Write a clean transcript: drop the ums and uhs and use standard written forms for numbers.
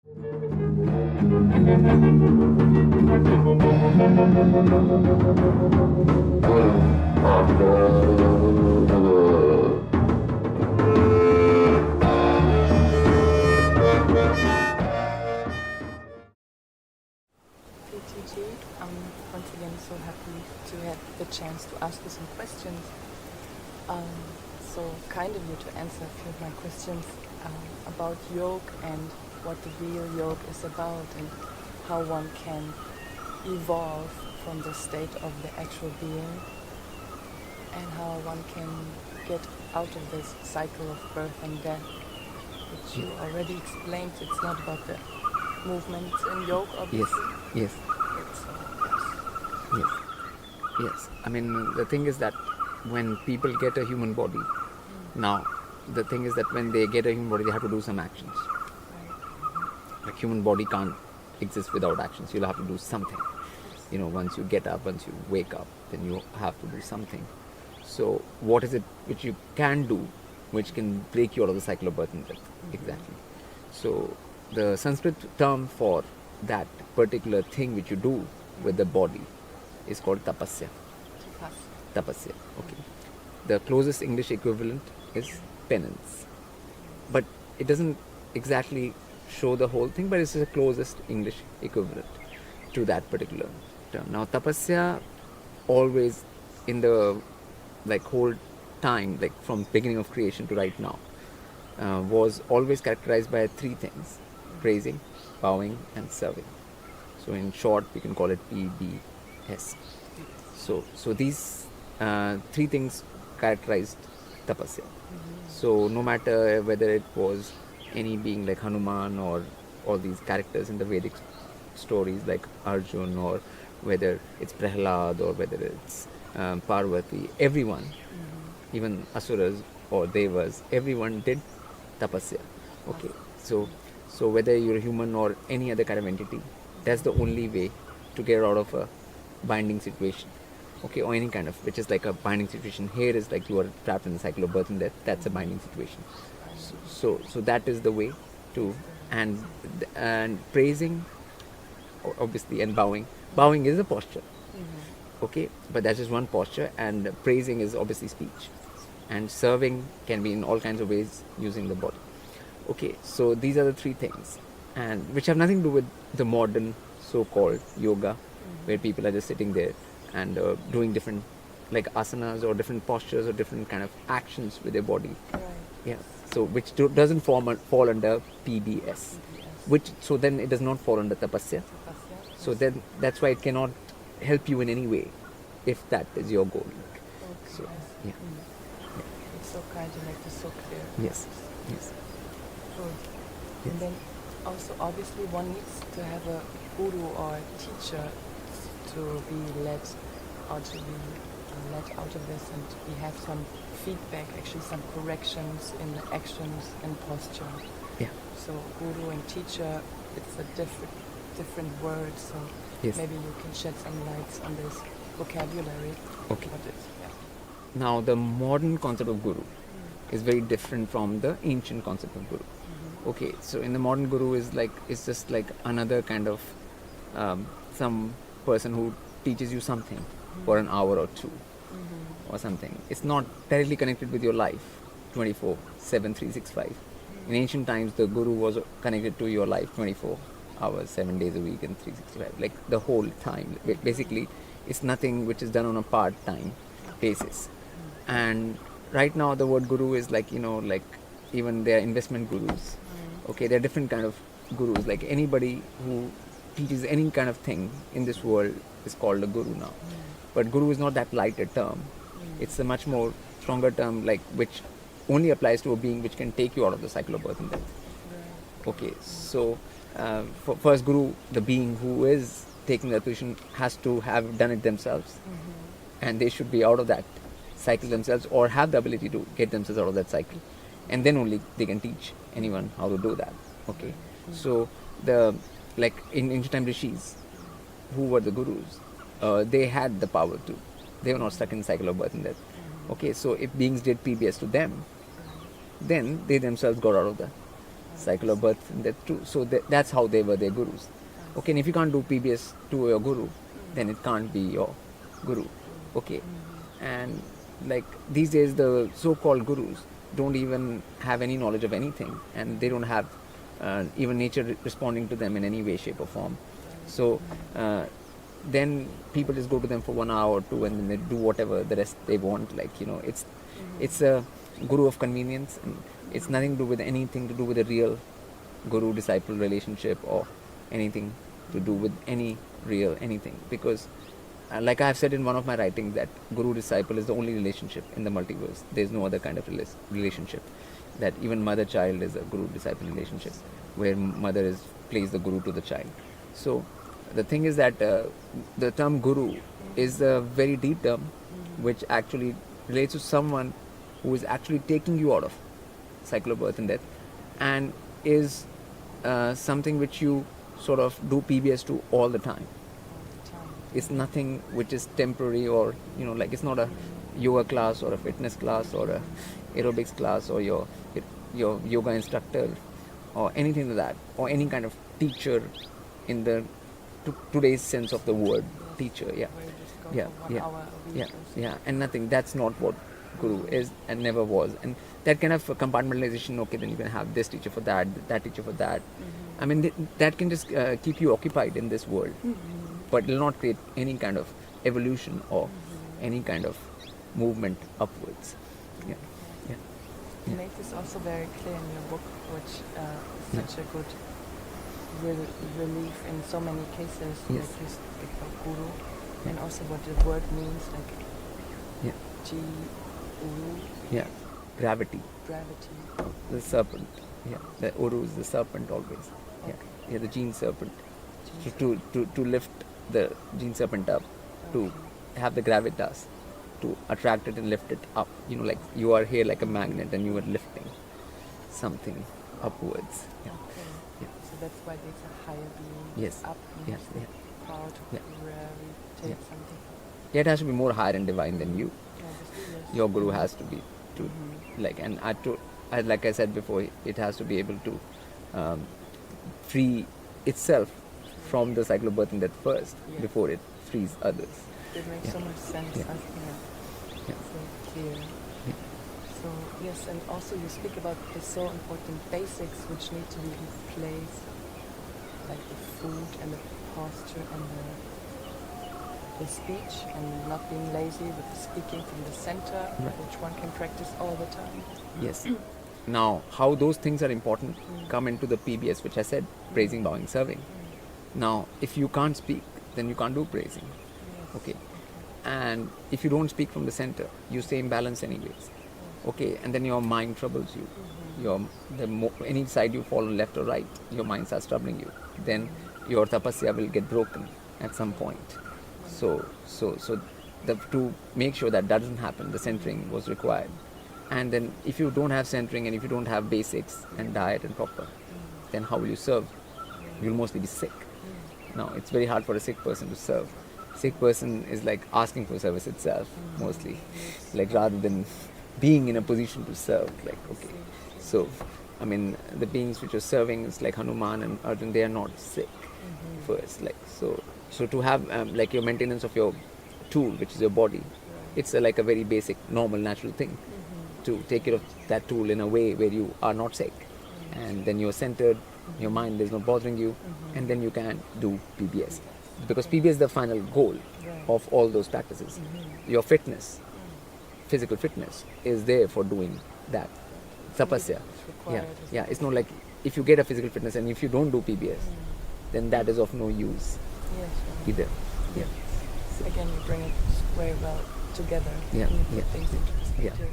I'm once again so happy to have the chance to ask you some questions. So kind of you to answer a few of my questions about yoga and what the real yoga is about and how one can evolve from the state of the actual being and how one can get out of this cycle of birth and death, which you already explained. It's not about the movements in yoga, obviously. Yes. It's, Yes. I mean, the thing is that when people get a human body, now the thing is that when they get a human body, they have to do some actions. right. Like human body can't exist without actions. You'll have to do something. You know, once you get up, once you wake up, then you have to do something. So what is it which you can do which can break you out of the cycle of birth and death? Exactly. So the Sanskrit term for that particular thing which you do with the body is called tapasya. Tapasya. Okay. The closest English equivalent is penance. But it doesn't exactly show the whole thing, but it's the closest English equivalent to that particular term. Now tapasya always in the whole time, like from beginning of creation to right now, was always characterized by three things: praising, bowing and serving. So in short we can call it PBS. So these three things characterized tapasya. So no matter whether it was any being like Hanuman or all these characters in the Vedic stories like Arjun, or whether it's Prahlad, or whether it's Parvati, everyone, even Asuras or Devas, everyone did tapasya. Okay, so whether you're a human or any other kind of entity, that's the only way to get out of a binding situation. Okay, or any kind of, which is like a binding situation. Here is like you are trapped in the cycle of birth and death. That's a binding situation. So that is the way to, and praising, obviously, and bowing. Bowing is a posture. Okay, but that's just one posture, and praising is obviously speech, and serving can be in all kinds of ways using the body. Okay, so these are the three things, and which have nothing to do with the modern so-called yoga, where people are just sitting there and doing different like asanas or different postures or different kind of actions with their body. Right. Yeah. So which doesn't fall under PBS. Which, so then it does not fall under tapasya. So then that's why it cannot help you in any way if that is your goal. Okay. So yeah. It's so kind to make this so clear. Yes. Good. Yes. And then also obviously one needs to have a guru or a teacher to be led or to be led out of this, and we have some feedback, actually some corrections in the actions and posture. Yeah. So guru and teacher, it's a different word, so Yes. maybe you can shed some lights on this vocabulary. Okay. What it's, Now the modern concept of guru is very different from the ancient concept of guru. Okay, so in the modern guru is just like another kind of some person who teaches you something for an hour or two or something. It's not directly connected with your life 24/7, 365. In ancient times the guru was connected to your life 24 hours, 7 days a week and 365, like the whole time. Basically it's nothing which is done on a part-time basis. And right now the word guru is like, even there are investment gurus. Okay, there are different kind of gurus, like anybody who teaches any kind of thing in this world is called a guru now. But guru is not that light a term. It's a much more stronger term, like which only applies to a being which can take you out of the cycle of birth and death. Okay, so for first guru, the being who is taking the position has to have done it themselves, and they should be out of that cycle themselves, or have the ability to get themselves out of that cycle, and then only they can teach anyone how to do that. Okay, so like in ancient time rishis, who were the gurus, they had the power to, they were not stuck in the cycle of birth and death. Okay, so if beings did PBS to them, then they themselves got out of the cycle of birth and death too. So that's how they were their gurus. Okay, and if you can't do PBS to your guru, then it can't be your guru. Okay, and like these days the so-called gurus don't even have any knowledge of anything, and they don't have even nature responding to them in any way, shape or form. So then people just go to them for 1 hour or two, and then they do whatever the rest they want. Like, you know, it's a guru of convenience, and it's nothing to do with anything to do with a real guru disciple relationship or anything to do with any real anything. Because like I have said in one of my writings, that guru disciple is the only relationship in the multiverse. There's no other kind of relationship. That even mother child is a guru disciple relationship, where mother plays the guru to the child. So the thing is that the term guru is a very deep term, which actually relates to someone who is actually taking you out of cycle of birth and death, and is something which you sort of do PBS to all the time. It's nothing which is temporary, or, you know, like it's not a yoga class or a fitness class or a aerobics class or your yoga instructor or anything like that, or any kind of teacher in the today's sense of the word teacher. Yeah, and nothing. That's not what guru is and never was. And that kind of compartmentalization, okay, then you can have this teacher for that teacher for that. I mean, that can just keep you occupied in this world, but it will not create any kind of evolution or any kind of movement upwards. You make this also very clear in your book, which is such a good relief in so many cases. Yes. Like you speak about guru, and also what the word means, like G-U. Gravity. Gravity. The serpent. The Uru is the serpent always. The gene serpent. So to lift the gene serpent up, to have the gravitas, to attract it and lift it up. You know, like you are here like a magnet, and you are lifting something upwards. So that's why there's a higher being up. Power to gravitate something. It has to be more higher and divine than you. Your guru has to be like, and like I said before, it has to be able to free itself from the cycle of birth and death first, before it frees others. It makes so much sense. So clear. So yes, and also you speak about the so important basics which need to be in place, like the food and the posture and the speech, and not being lazy with the speaking from the center, which one can practice all the time. Yes. Now, how those things are important come into the PBS, which I said, praising, bowing, serving. Now, if you can't speak, then you can't do praising. Okay. And if you don't speak from the center, you stay imbalanced anyways. Okay, and then your mind troubles you. Any side you fall on, left or right, your mind starts troubling you. Then your tapasya will get broken at some point. So to make sure that doesn't happen, the centering was required. And then if you don't have centering, and if you don't have basics and diet and proper, then how will you serve? You'll mostly be sick. Now, it's very hard for a sick person to serve. Sick person is like asking for service itself, mostly, like rather than being in a position to serve. Like, okay, so I mean, the beings which are serving is like Hanuman and Arjun. They are not sick first. Like so to have like your maintenance of your tool, which is your body, it's like a very basic, normal, natural thing to take care of that tool in a way where you are not sick, and then you're centered. Your mind is not bothering you, and then you can do PBS. Because PBS is the final goal of all those practices. Your fitness, physical fitness, is there for doing that. Tapasya. It's not like if you get a physical fitness and if you don't do PBS, then that is of no use either. Again, you bring it very well together. Yeah. Things into perspective.